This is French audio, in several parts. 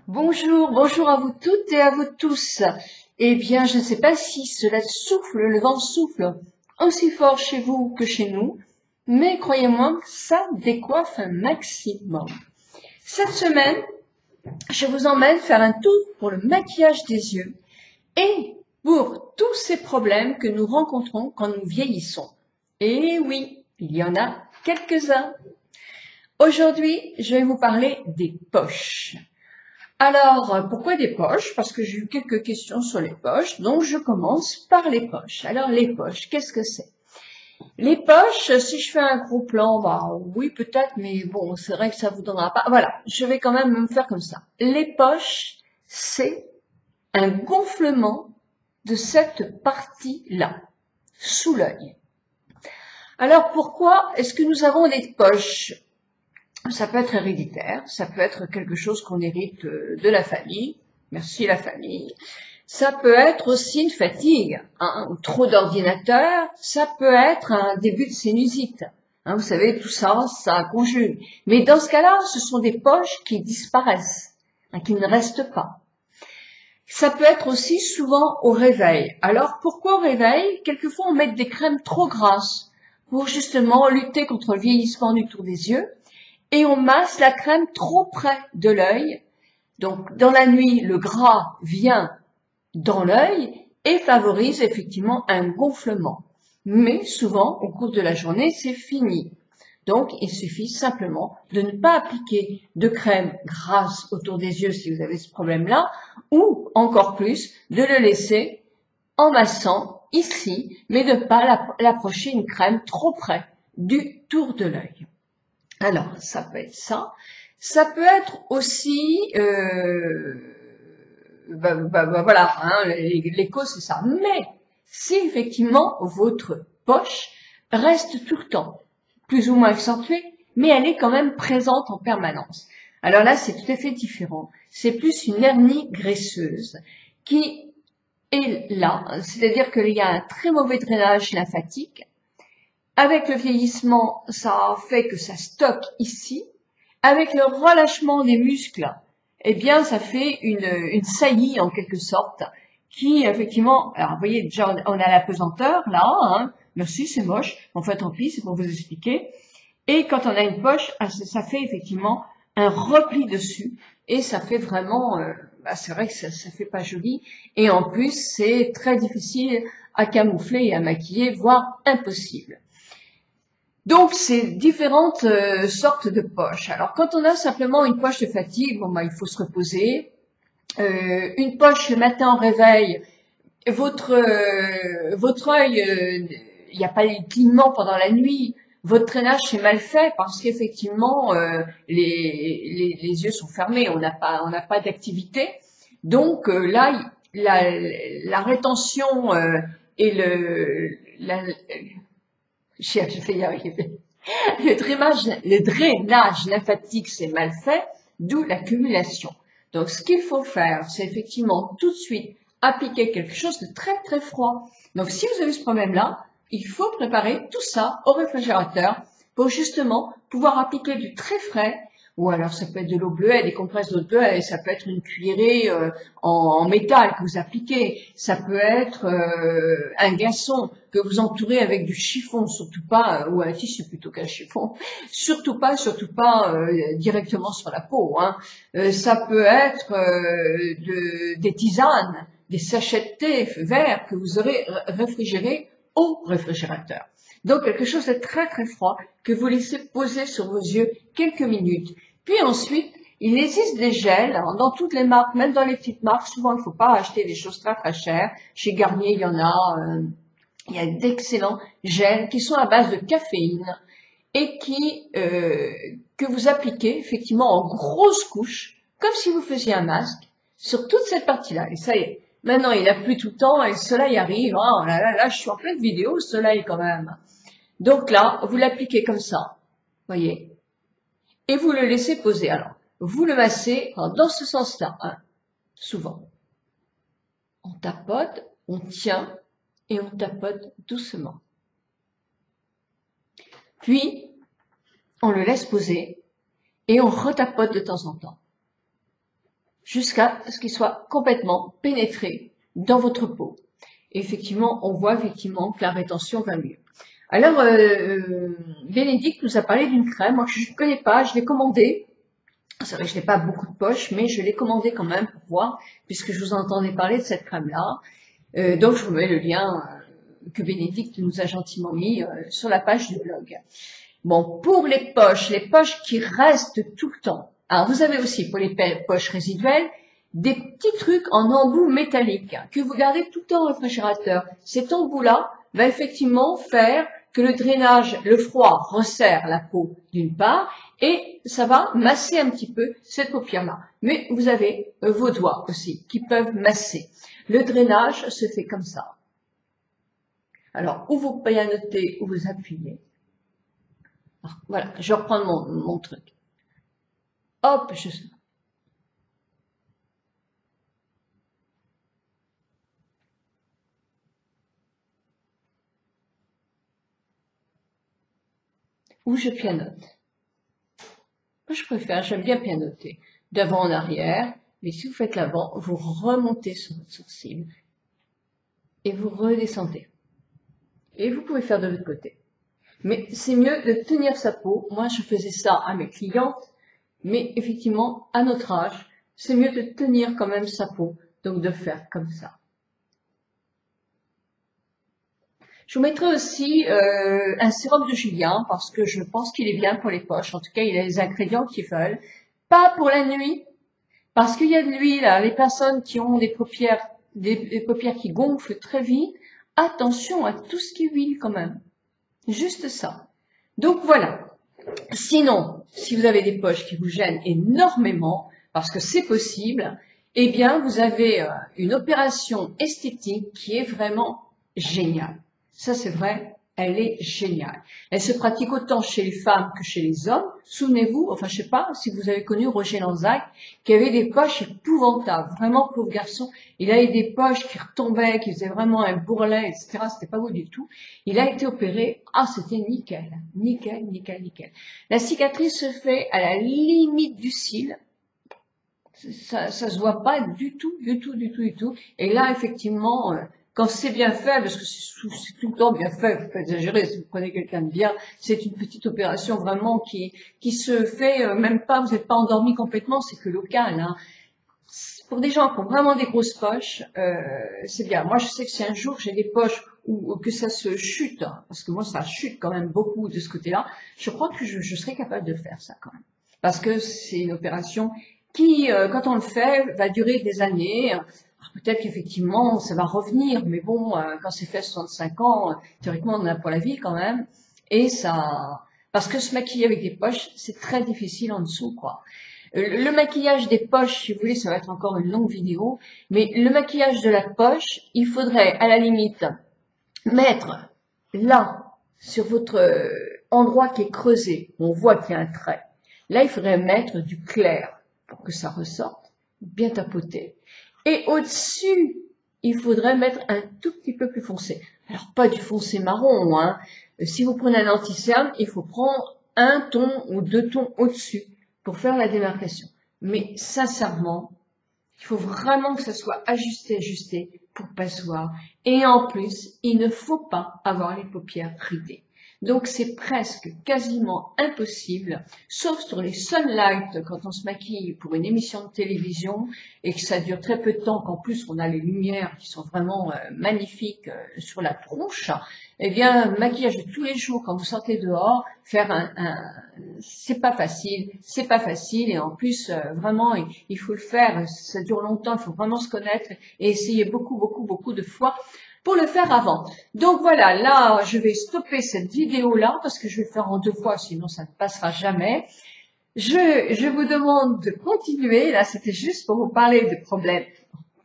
Bonjour, bonjour à vous toutes et à vous tous. Eh bien, je ne sais pas si cela souffle, le vent souffle aussi fort chez vous que chez nous, mais croyez-moi, ça décoiffe un maximum. Cette semaine, je vous emmène faire un tour pour le maquillage des yeux et pour tous ces problèmes que nous rencontrons quand nous vieillissons. Et oui, il y en a quelques-uns. Aujourd'hui, je vais vous parler des poches. Alors, pourquoi des poches? Parce que j'ai eu quelques questions sur les poches, donc je commence par les poches. Alors, les poches, qu'est-ce que c'est? Les poches, si je fais un gros plan, bah oui, peut-être, mais bon, c'est vrai que ça vous donnera pas. Voilà, je vais quand même me faire comme ça. Les poches, c'est un gonflement de cette partie-là, sous l'œil. Alors, pourquoi est-ce que nous avons des poches? Ça peut être héréditaire, ça peut être quelque chose qu'on hérite de la famille, merci la famille. Ça peut être aussi une fatigue, ou trop d'ordinateur, ça peut être un début de sinusite. Vous savez, tout ça, ça conjugue. Mais dans ce cas-là, ce sont des poches qui disparaissent, qui ne restent pas. Ça peut être aussi souvent au réveil. Alors, pourquoi au réveil? Quelquefois, on met des crèmes trop grasses pour justement lutter contre le vieillissement du tour des yeux. Et on masse la crème trop près de l'œil. Donc, dans la nuit, le gras vient dans l'œil et favorise effectivement un gonflement. Mais souvent, au cours de la journée, c'est fini. Donc, il suffit simplement de ne pas appliquer de crème grasse autour des yeux si vous avez ce problème-là, ou encore plus, de le laisser en massant ici, mais de ne pas l'approcher une crème trop près du tour de l'œil. Alors, ça peut être ça. Ça peut être aussi, voilà, les causes, c'est ça. Mais si effectivement votre poche reste tout le temps plus ou moins accentuée, mais elle est quand même présente en permanence. Alors là, c'est tout à fait différent. C'est plus une hernie graisseuse qui est là, c'est-à-dire qu'il y a un très mauvais drainage lymphatique. Avec le vieillissement, ça fait que ça stocke ici. Avec le relâchement des muscles, eh bien, ça fait une saillie en quelque sorte, qui effectivement, alors vous voyez déjà, on a la pesanteur là, merci, c'est moche, enfin tant pis, c'est pour vous expliquer. Et quand on a une poche, ça fait effectivement un repli dessus, et ça fait vraiment, c'est vrai que ça fait pas joli, et en plus c'est très difficile à camoufler et à maquiller, voire impossible. Donc, c'est différentes sortes de poches. Alors, quand on a simplement une poche de fatigue, bon, il faut se reposer. Une poche le matin au réveil, votre œil, il n'y a pas de clignement pendant la nuit. Votre drainage est mal fait parce qu'effectivement, les yeux sont fermés, on n'a pas d'activité. Donc là, la rétention et je vais y arriver. Le drainage lymphatique, c'est mal fait, d'où l'accumulation. Donc, ce qu'il faut faire, c'est effectivement tout de suite appliquer quelque chose de très très froid. Donc, si vous avez ce problème-là, il faut préparer tout ça au réfrigérateur pour justement pouvoir appliquer du très frais, ou alors ça peut être de l'eau bleuet, des compresses d'eau bleuet, ça peut être une cuillerée en métal que vous appliquez, ça peut être un glaçon que vous entourez avec du chiffon, surtout pas, ou un tissu plutôt qu'un chiffon, surtout pas directement sur la peau. Ça peut être des tisanes, des sachets de thé verts que vous aurez réfrigérés au réfrigérateur. Donc quelque chose de très très froid que vous laissez poser sur vos yeux quelques minutes. Puis ensuite, il existe des gels dans toutes les marques, même dans les petites marques. Souvent, il ne faut pas acheter des choses très très chères. Chez Garnier, il y en a. Il y a d'excellents gels qui sont à base de caféine et que vous appliquez effectivement en grosses couches, comme si vous faisiez un masque, sur toute cette partie-là. Et ça y est. Maintenant, il a plu tout le temps et le soleil arrive. Oh là, je suis en pleine vidéo, le soleil quand même. Donc là, vous l'appliquez comme ça, voyez, et vous le laissez poser. Alors, vous le massez dans ce sens-là, souvent. On tapote, on tient et on tapote doucement. Puis, on le laisse poser et on retapote de temps en temps. jusqu'à ce qu'il soit complètement pénétré dans votre peau. Et effectivement, on voit effectivement que la rétention va mieux. Alors, Bénédicte nous a parlé d'une crème. Moi, je ne connais pas, je l'ai commandée. C'est vrai que je n'ai pas beaucoup de poches, mais je l'ai commandée quand même pour voir, puisque je vous entendais parler de cette crème-là. Donc, je vous mets le lien que Bénédicte nous a gentiment mis sur la page du blog. Bon, pour les poches qui restent tout le temps. Alors, vous avez aussi pour les poches résiduelles, des petits trucs en embout métallique que vous gardez tout le temps au réfrigérateur. Cet embout-là va effectivement faire que le drainage, le froid resserre la peau d'une part et ça va masser un petit peu cette paupière-là. Mais vous avez vos doigts aussi qui peuvent masser. Le drainage se fait comme ça. Alors, ou vous pianotez ou vous appuyez. Alors, voilà, je reprends mon truc. Hop, je... Ou je pianote. Moi, je préfère, j'aime bien pianoter. D'avant en arrière, mais si vous faites l'avant, vous remontez sur votre sourcil et vous redescendez. Et vous pouvez faire de l'autre côté. Mais c'est mieux de tenir sa peau. Moi, je faisais ça à mes clientes, mais effectivement, à notre âge, c'est mieux de tenir quand même sa peau, donc de faire comme ça. Je vous mettrai aussi un sérum de Julien parce que je pense qu'il est bien pour les poches. En tout cas, il a les ingrédients qu'ils veulent. Pas pour la nuit, parce qu'il y a de l'huile. Les personnes qui ont des paupières qui gonflent très vite, attention à tout ce qui est huile quand même. Juste ça. Donc voilà. Sinon, si vous avez des poches qui vous gênent énormément, parce que c'est possible, eh bien, vous avez une opération esthétique qui est vraiment géniale. Ça, c'est vrai, elle est géniale. Elle se pratique autant chez les femmes que chez les hommes. Souvenez-vous, enfin, je sais pas si vous avez connu Roger Lanzac, qui avait des poches épouvantables. Vraiment, pauvre garçon. Il avait des poches qui retombaient, qui faisaient vraiment un bourrelet, etc. C'était pas beau du tout. Il a été opéré. Ah, c'était nickel. Nickel, nickel, nickel. La cicatrice se fait à la limite du cil. Ça se voit pas du tout, du tout, du tout, du tout. Et là, effectivement, quand c'est bien fait, parce que c'est tout le temps bien fait, faut pas exagérer, si vous prenez quelqu'un de bien, c'est une petite opération vraiment qui se fait même pas, vous n'êtes pas endormi complètement, c'est que local, hein. Pour des gens qui ont vraiment des grosses poches, c'est bien. Moi, je sais que si un jour j'ai des poches ou que ça se chute, hein, parce que moi, ça chute quand même beaucoup de ce côté-là, je crois que je serais capable de faire ça quand même. Parce que c'est une opération qui, quand on le fait, va durer des années. Peut-être qu'effectivement, ça va revenir, mais bon, quand c'est fait à 65 ans, théoriquement, on en a pour la vie quand même. Et ça, parce que se maquiller avec des poches, c'est très difficile en dessous, quoi. Le maquillage des poches, si vous voulez, ça va être encore une longue vidéo, mais le maquillage de la poche, il faudrait, à la limite, mettre là, sur votre endroit qui est creusé, on voit qu'il y a un trait. Là, il faudrait mettre du clair pour que ça ressorte, bien tapoter. Et au-dessus, il faudrait mettre un tout petit peu plus foncé. Alors, pas du foncé marron, hein. Si vous prenez un anti-cerne, il faut prendre un ton ou 2 tons au-dessus pour faire la démarcation. Mais sincèrement, il faut vraiment que ça soit ajusté pour pas se voir. Et en plus, il ne faut pas avoir les paupières ridées. Donc c'est presque quasiment impossible, sauf sur les sunlights quand on se maquille pour une émission de télévision et que ça dure très peu de temps, qu'en plus on a les lumières qui sont vraiment magnifiques sur la tronche. Eh bien, maquillage de tous les jours quand vous sortez dehors, faire c'est pas facile et en plus vraiment il faut le faire, ça dure longtemps, il faut vraiment se connaître et essayer beaucoup de fois pour le faire avant. Donc voilà, là, je vais stopper cette vidéo-là parce que je vais le faire en 2 fois, sinon ça ne passera jamais. Je vous demande de continuer. Là, c'était juste pour vous parler de problèmes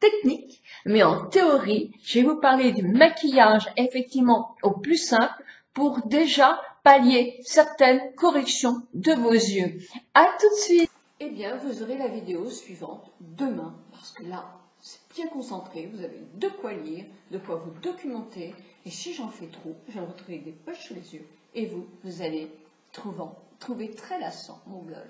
techniques, mais en théorie, je vais vous parler du maquillage, effectivement, au plus simple pour déjà pallier certaines corrections de vos yeux. À tout de suite. Eh bien, vous aurez la vidéo suivante demain, parce que là, c'est bien concentré, vous avez de quoi lire, de quoi vous documenter, et si j'en fais trop, je vais me retrouver avec des poches sous les yeux, et vous allez trouver très lassant mon blog.